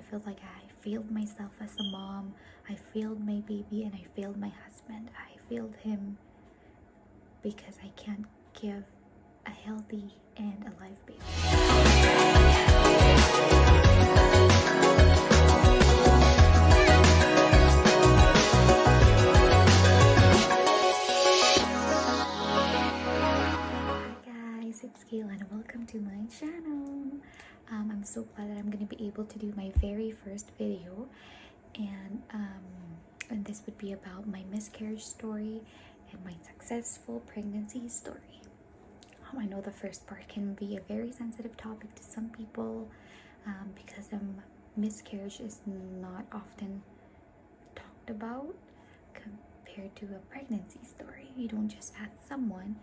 feel like I failed myself as a mom. I failed my baby and I failed my husband. I failed him because I can't give a healthy and alive baby. It's Gale and welcome to my channel. I'm so glad that I'm going to be able to do my very first video, and this would be about my miscarriage story and my successful pregnancy story. I know the first part can be a very sensitive topic to some people because miscarriage is not often talked about compared to a pregnancy story. You don't just ask someone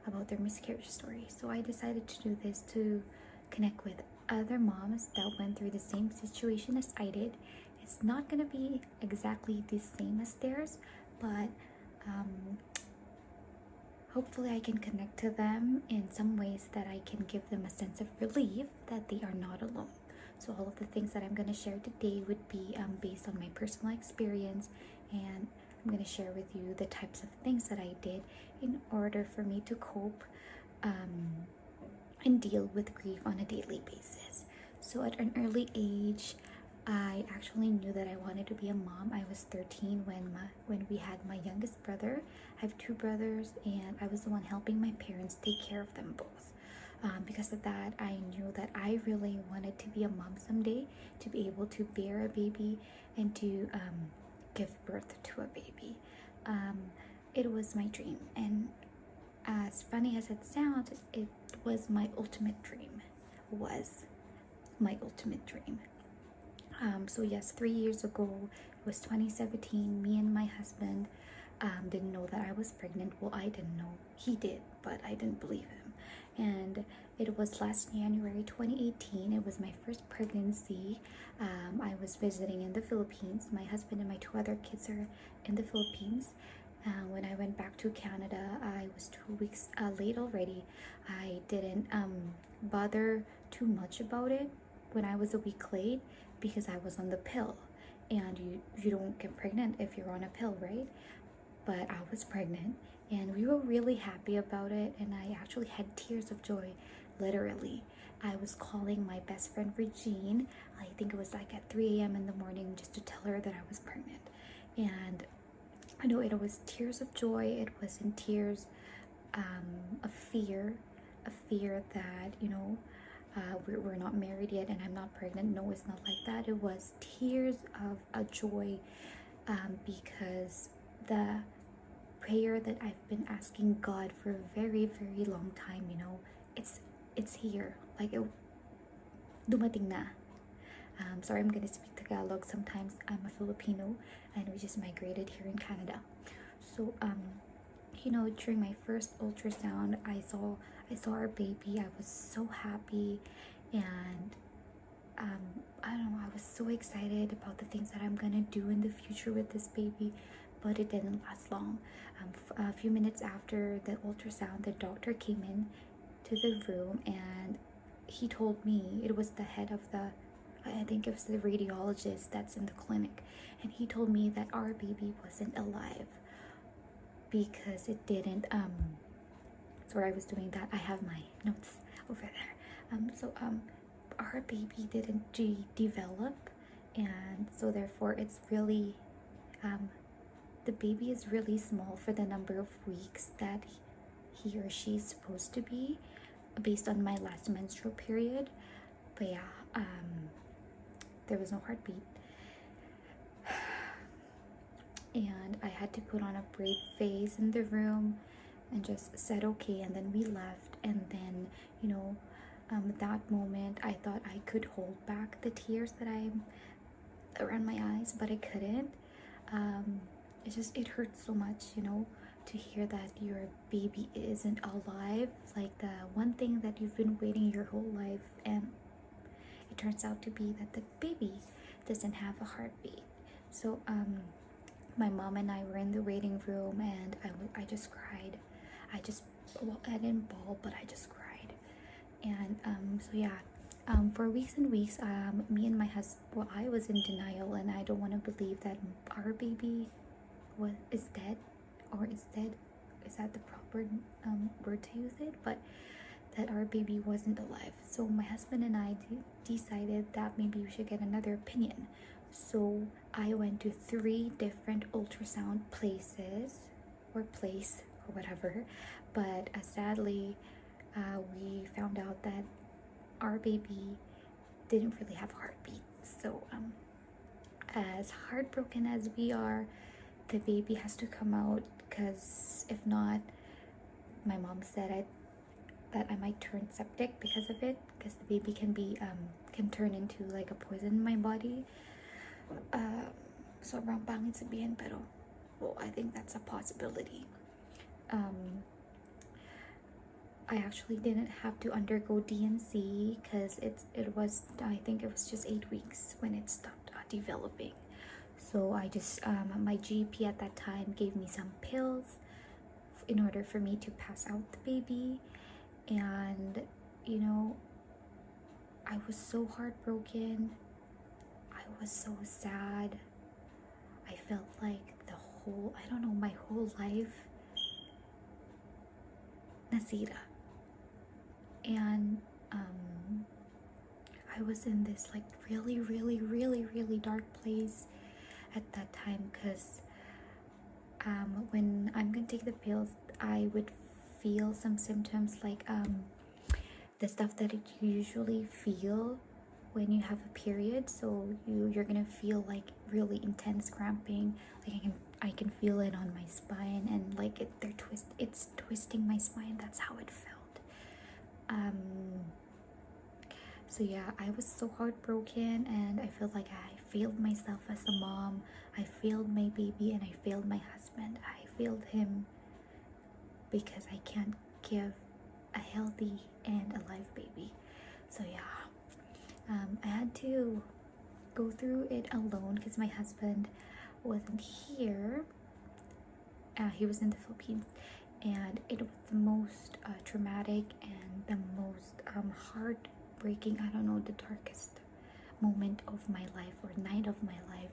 about their miscarriage story. So I decided to do this to connect with other moms that went through the same situation as I did. It's not gonna be exactly the same as theirs, but hopefully I can connect to them in some ways that I can give them a sense of relief that they are not alone. So all of the things that I'm going to share today would be based on my personal experience, and I'm going to share with you the types of things that I did in order for me to cope and deal with grief on a daily basis. So at an early age, I actually knew that I wanted to be a mom. I was 13 when we had my youngest brother. I have two brothers, and I was the one helping my parents take care of them both. Because of that, I knew that I really wanted to be a mom someday, to be able to bear a baby and to give birth to a baby. It was my dream, and as funny as it sounds, it was my ultimate dream. So yes, 3 years ago, it was 2017, me and my husband didn't know that I was pregnant. Well, I didn't know. He did, but I didn't believe him. And it was last January 2018. It was my first pregnancy. I was visiting in the Philippines. My husband and my two other kids are in the Philippines. When I went back to Canada, I was 2 weeks late already. I didn't bother too much about it when I was a week late because I was on the pill. And you don't get pregnant if you're on a pill, right? But I was pregnant, and we were really happy about it, and I actually had tears of joy, literally. I was calling my best friend Regine. I think it was like at 3 a.m. in the morning, just to tell her that I was pregnant. And I know it was tears of joy. It wasn't tears of fear that, we're not married yet and I'm not pregnant. No, it's not like that. It was tears of a joy because the prayer that I've been asking God for a very, very long time, it's here. Like, dumating na. Sorry, I'm gonna speak Tagalog. Sometimes I'm a Filipino and we just migrated here in Canada. So during my first ultrasound, I saw our baby. I was so happy, and I don't know, I was so excited about the things that I'm gonna do in the future with this baby. But it didn't last long. A few minutes after the ultrasound, the doctor came in to the room, and he told me, it was the head of I think it was the radiologist that's in the clinic, and he told me that our baby wasn't alive because it didn't sorry, I was doing that. I have my notes over there. Our baby didn't develop, and so therefore it's really the baby is really small for the number of weeks that he or she is supposed to be, based on my last menstrual period. But yeah, there was no heartbeat, and I had to put on a brave face in the room and just said okay, and then we left. And then that moment I thought I could hold back the tears that I'm around my eyes, but I couldn't. It hurts so much, to hear that your baby isn't alive, like the one thing that you've been waiting your whole life, and it turns out to be that the baby doesn't have a heartbeat. So my mom and I were in the waiting room, and I just cried. I didn't bawl, but I just cried. And so yeah, For weeks and weeks, me and my husband, well, I was in denial, and I don't want to believe that our baby is dead, or is dead. Is that the proper word to use it? But that our baby wasn't alive. So my husband and I decided that maybe we should get another opinion. So I went to 3 different ultrasound places, or place, or whatever. But sadly, we found out that our baby didn't really have a heartbeat. So as heartbroken as we are, the baby has to come out, because if not, my mom said that I might turn septic because of it, because the baby can turn into like a poison in my body. Sobrang pangit sabihin, pero well, I think that's a possibility. I actually didn't have to undergo DNC because I think it was just 8 weeks when it stopped developing. So I just my GP at that time gave me some pills in order for me to pass out the baby. And you know, I was so heartbroken, I was so sad. I felt like my whole life nasira. And I was in this like really, really, really, really dark place at that time, because when I'm gonna take the pills, I would feel some symptoms like the stuff that you usually feel when you have a period. So you're gonna feel like really intense cramping. Like I can feel it on my spine, and like it's twisting my spine. That's how it felt. So yeah, I was so heartbroken, and I felt like I failed myself as a mom. I failed my baby, and I failed my husband. I failed him because I can't give a healthy and alive baby. So yeah, I had to go through it alone because my husband wasn't here. He was in the Philippines, and it was the most traumatic and the most heartbreaking, I don't know, the darkest moment of my life, or night of my life,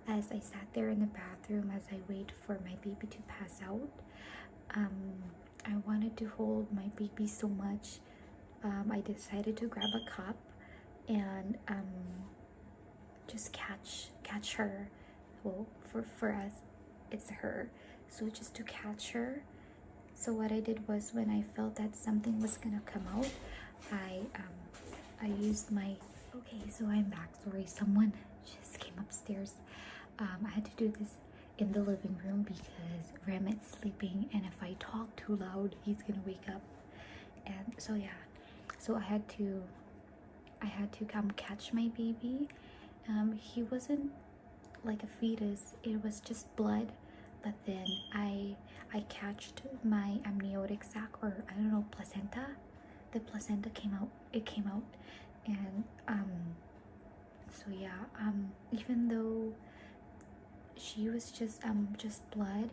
as I sat there in the bathroom as I wait for my baby to pass out. I wanted to hold my baby so much. I decided to grab a cup and just catch her. Well, for us, it's her. So just to catch her. So what I did was, when I felt that something was gonna come out, I used my... Okay, so I'm back. Sorry, someone just came upstairs. I had to do this in the living room because Remit's sleeping, and if I talk too loud, he's gonna wake up. And so yeah, so I had to come catch my baby. He wasn't like a fetus, it was just blood. But then I catched my amniotic sac, or I don't know, placenta. The placenta came out. It came out, and so yeah, even though she was just blood,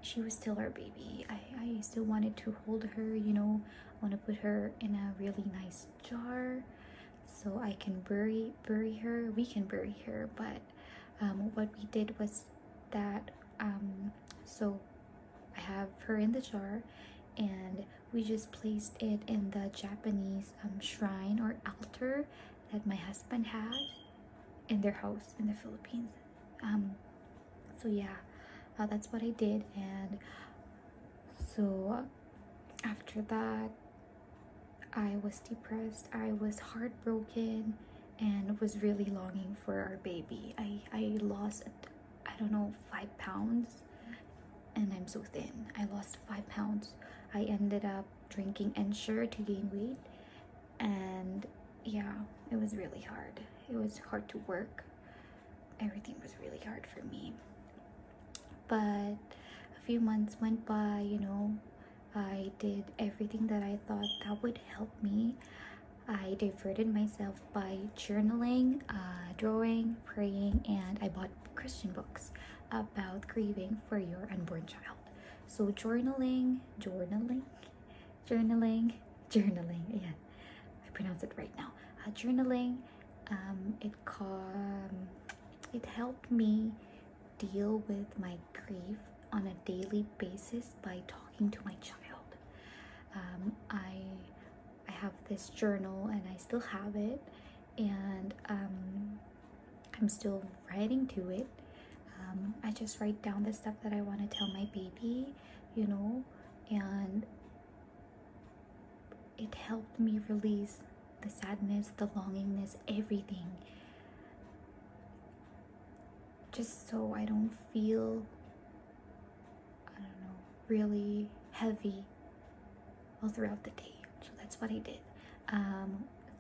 she was still our baby. I still wanted to hold her, you know. I want to put her in a really nice jar so I can bury her. We can bury her. But what we did was that so I have her in the jar, and we just placed it in the Japanese shrine or altar that my husband had in their house in the Philippines. So yeah, that's what I did. And so after that, I was depressed, I was heartbroken, and was really longing for our baby. I lost, I don't know, 5 pounds, and I'm so thin. I lost 5 pounds. I ended up drinking Ensure to gain weight, and yeah, it was really hard. It was hard to work. Everything was really hard for me. But a few months went by, you know. I did everything that I thought that would help me. I diverted myself by journaling, drawing, praying, and I bought Christian books about grieving for your unborn child. So journaling, yeah. I pronounce it right now. Journaling. It helped me deal with my grief on a daily basis by talking to my child. I have this journal and I still have it, and I'm still writing to it. I just write down the stuff that I want to tell my baby, and it helped me release the sadness, the longingness, everything, just so I don't feel, really heavy all throughout the day. So that's what I did.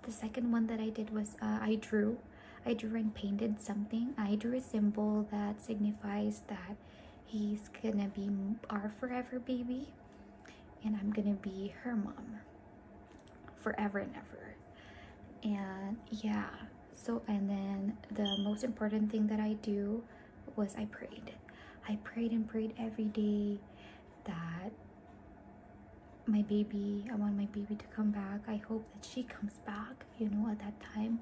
The second one that I did was I drew and painted something. I drew a symbol that signifies that he's gonna be our forever baby, and I'm gonna be her mom forever and ever. And yeah, so, and then the most important thing that I do was I prayed and prayed every day that I want my baby to come back. I hope that she comes back, at that time.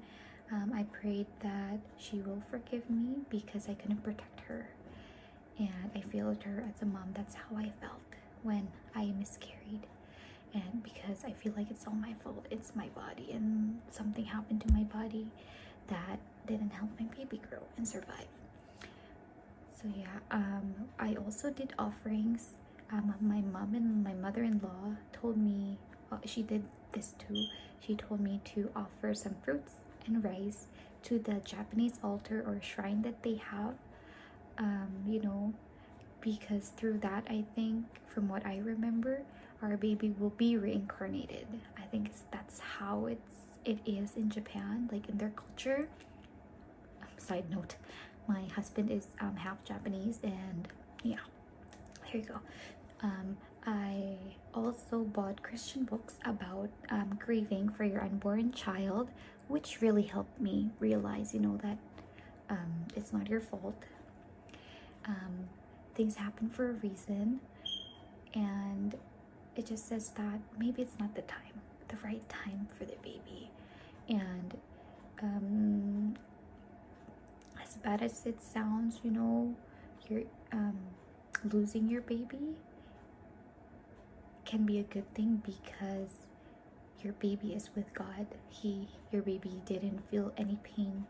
I prayed that she will forgive me because I couldn't protect her, and I failed her as a mom. That's how I felt when I miscarried, and because I feel like it's all my fault. It's my body, and something happened to my body that didn't help my baby grow and survive. So yeah, I also did offerings. My mom and my mother-in-law told me, she did this too. She told me to offer some fruits and rice to the Japanese altar or shrine that they have, because through that, I think, from what I remember, our baby will be reincarnated. I think that's how it is in Japan, like in their culture. Side note, my husband is half Japanese, and yeah, here you go. I also bought Christian books about grieving for your unborn child, which really helped me realize, that it's not your fault. Things happen for a reason, and it just says that maybe it's not the right time for the baby. And as bad as it sounds, you're losing your baby can be a good thing, because your baby is with God. Your baby didn't feel any pain,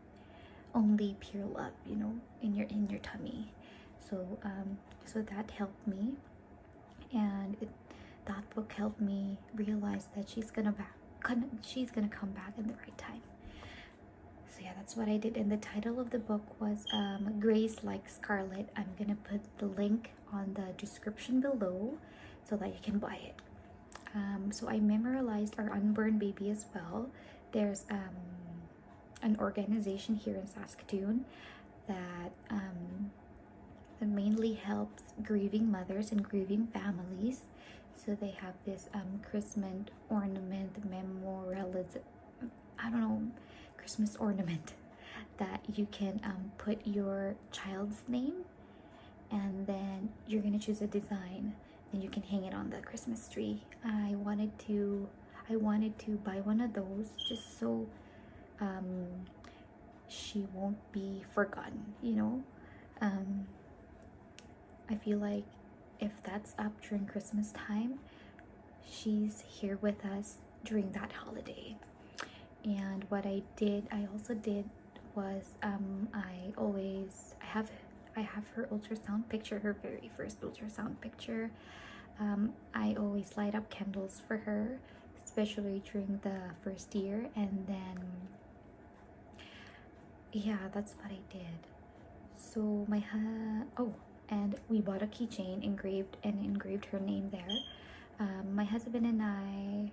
only pure love, in your tummy. So that helped me, and that book helped me realize that she's gonna come back in the right time. So yeah, that's what I did. And the title of the book was Grace Like Scarlet. I'm gonna put the link on the description below so that you can buy it. So I memorialized our unborn baby as well. There's an organization here in Saskatoon that mainly helps grieving mothers and grieving families. So they have this Christmas ornament Christmas ornament that you can put your child's name, and then you're gonna choose a design, and you can hang it on the Christmas tree. I wanted to buy one of those just so she won't be forgotten, I feel like if that's up during Christmas time, she's here with us during that holiday. And what I also did was I have her ultrasound picture, her very first ultrasound picture. I always light up candles for her, especially during the first year. And then yeah, that's what I did. So and we bought a keychain engraved her name there. My husband and I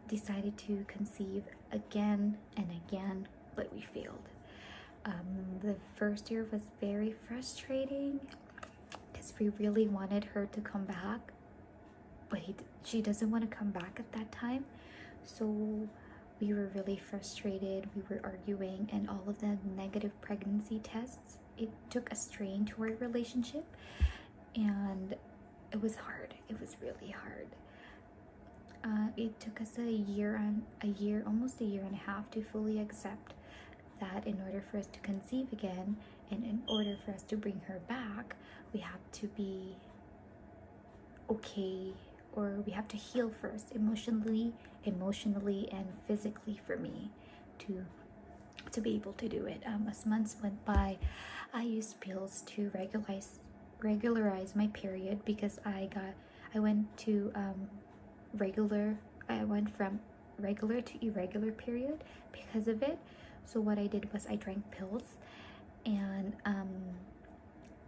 decided to conceive again and again, but we failed. The first year was very frustrating because we really wanted her to come back, but she doesn't want to come back at that time. So we were really frustrated. We were arguing, and all of the negative pregnancy tests, it took a strain to our relationship, and it was hard. It was really hard. it took us almost a year and a half to fully accept that in order for us to conceive again and in order for us to bring her back, we have to be okay, or we have to heal first, emotionally and physically, for me to be able to do it. As months went by, I used pills to regularize my period, because I went from regular to irregular period because of it. So what I did was I drank pills, and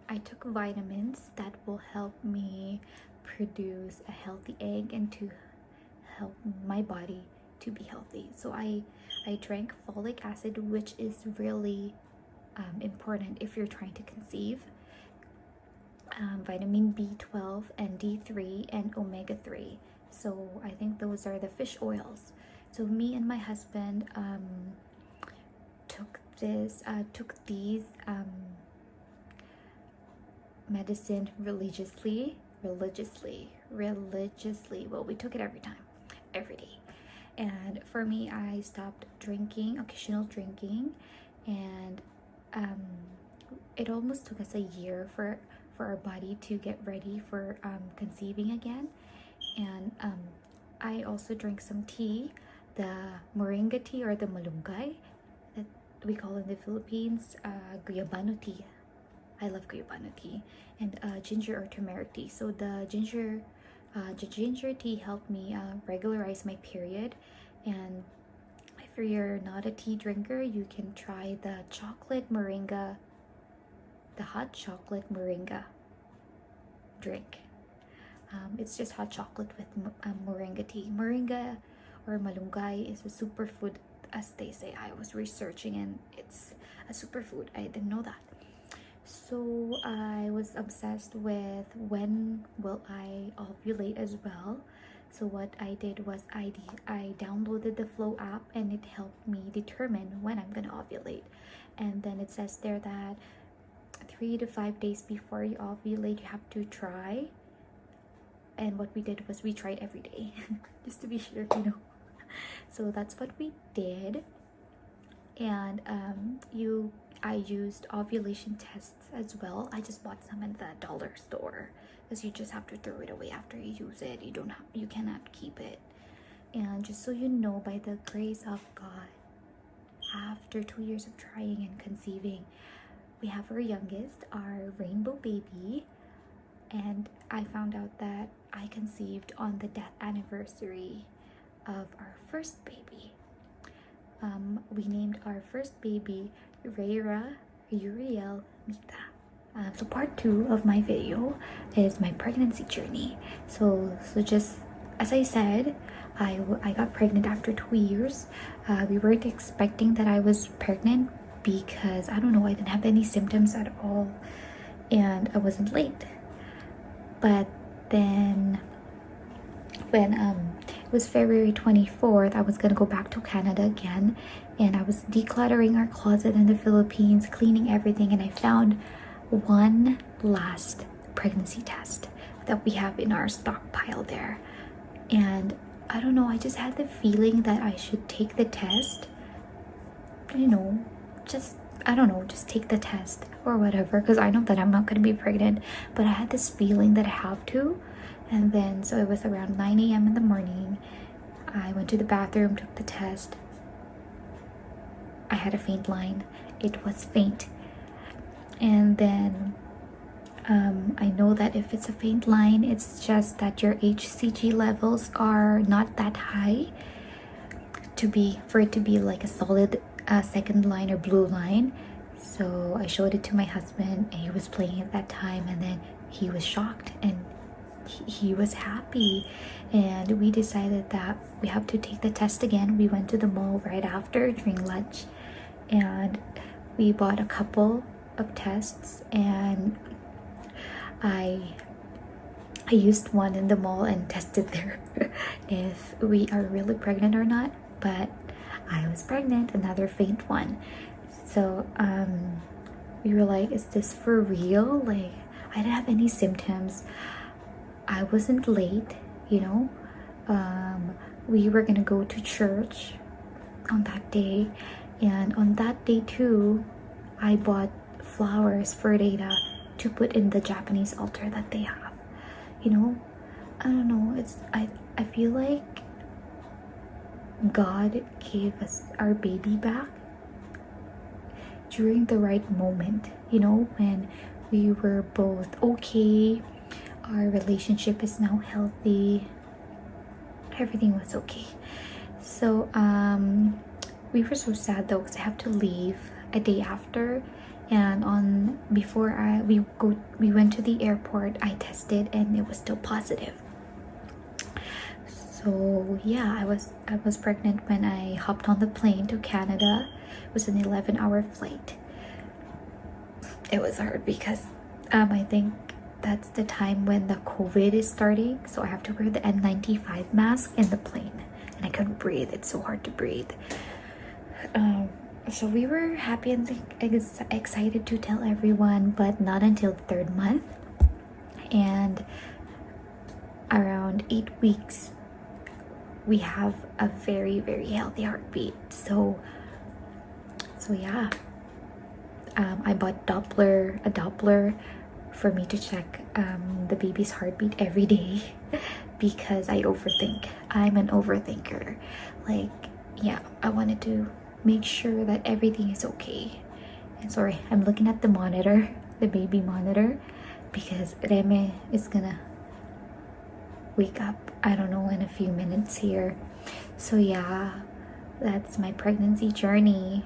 I took vitamins that will help me produce a healthy egg and to help my body to be healthy. So I drank folic acid, which is really important if you're trying to conceive, vitamin B12 and D3 and omega-3. So I think those are the fish oils. So me and my husband took these medicine religiously. Well, we took it every day. And for me, I stopped drinking, occasional drinking, and it almost took us a year for our body to get ready for conceiving again. And I also drank some tea, the moringa tea, or the malunggay that we call in the Philippines, guyabano tea. I love guyabano tea, and ginger or turmeric tea. So the ginger tea helped me regularize my period. And if you're not a tea drinker, you can try the hot chocolate moringa drink. It's just hot chocolate with moringa tea. Moringa or malunggay is a superfood, as they say. I was researching, and it's a superfood. I didn't know that. So I was obsessed with when will I ovulate as well. So what I did was I downloaded the Flow app, and it helped me determine when I'm gonna ovulate. And then it says there that 3 to 5 days before you ovulate, you have to try. And what we did was we tried every day just to be sure, So that's what we did. And I used ovulation tests as well. I just bought some in the dollar store, because you just have to throw it away after you use it. You cannot keep it. And just so you know, by the grace of God, after 2 years of trying and conceiving, we have our youngest, our rainbow baby. And I found out that I conceived on the death anniversary of our first baby. We named our first baby Gale Mita. So part 2 of my video is my pregnancy journey. So just as I said, I got pregnant after 2 years. We weren't expecting that I was pregnant because, I don't know, I didn't have any symptoms at all, and I wasn't late. But then when it was February 24th, I was gonna go back to Canada again, and I was decluttering our closet in the Philippines, cleaning everything, and I found one last pregnancy test that we have in our stockpile there. And I don't know, I just had the feeling that I should take the test, just take the test or whatever, because I know that I'm not going to be pregnant, but I had this feeling that I have to. And then, so it was around 9 a.m. in the morning. I went to the bathroom, took the test. I had a faint line. It was faint. And then I know that if it's a faint line, it's just that your HCG levels are not that high for it to be like a solid second line or blue line. So I showed it to my husband, and he was playing at that time, and then he was shocked and he was happy, and we decided that we have to take the test again. We went to the mall right after during lunch, and we bought a couple of tests, and I used one in the mall and tested there if we are really pregnant or not. But I was pregnant, another faint one. So we were like, is this for real? Like, I didn't have any symptoms. I wasn't late, we were gonna go to church on that day, and on that day too, I bought flowers for Data to put in the Japanese altar that they have. You know, I don't know, I feel like God gave us our baby back during the right moment, you know, when we were both okay, our relationship is now healthy, everything was okay. So we were so sad though, because I have to leave a day after, and before we went to the airport, I tested and it was still positive. So yeah, I was pregnant when I hopped on the plane to Canada. It was an 11-hour flight. It was hard because I think that's the time when the COVID is starting, so I have to wear the N95 mask in the plane, and I couldn't breathe. It's so hard to breathe. So we were happy and excited to tell everyone, but not until the 3rd month, and around 8 weeks we have a very, very healthy heartbeat. So yeah, I bought a Doppler for me to check the baby's heartbeat every day because I overthink. I'm an overthinker. Like, yeah, I wanted to make sure that everything is okay. And sorry, I'm looking at the monitor, the baby monitor, because Reme is gonna wake up, I don't know, in a few minutes here. So yeah, that's my pregnancy journey.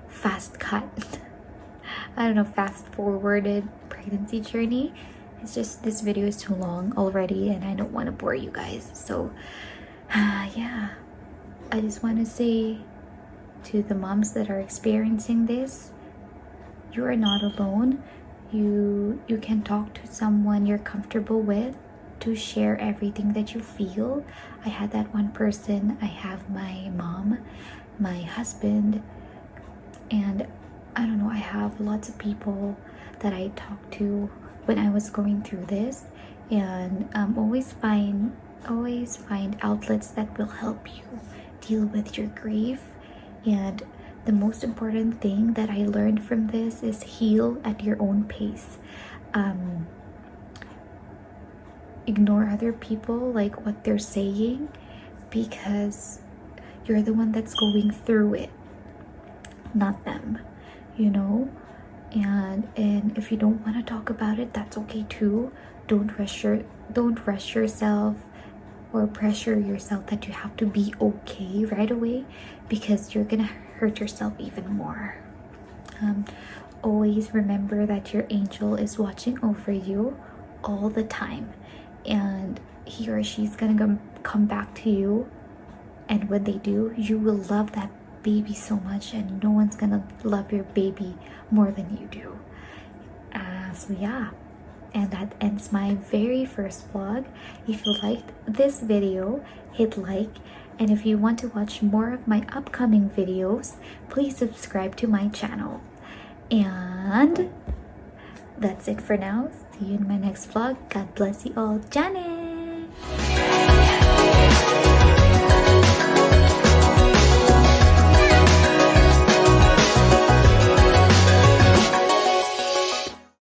Fast cut. I don't know, fast forwarded pregnancy journey. It's just this video is too long already and I don't want to bore you guys. So yeah, I just want to say to the moms that are experiencing this, you are not alone. You can talk to someone you're comfortable with to share everything that you feel. I had that one person. I have my mom, my husband, and I don't know, I have lots of people that I talk to when I was going through this, and always find outlets that will help you deal with your grief. And the most important thing that I learned from this is heal at your own pace. Ignore other people, like what they're saying, because you're the one that's going through it, not them, you know. And if you don't want to talk about it, that's okay too. Don't rush yourself or pressure yourself that you have to be okay right away, because you're gonna hurt yourself even more. Always remember that your angel is watching over you all the time, and he or she's gonna come back to you, and when they do, you will love that baby so much, and no one's gonna love your baby more than you do. So yeah, and that ends my very first vlog. If you liked this video, hit like, and if you want to watch more of my upcoming videos, please subscribe to my channel. And that's it for now. See you in my next vlog. God bless you all. Janet!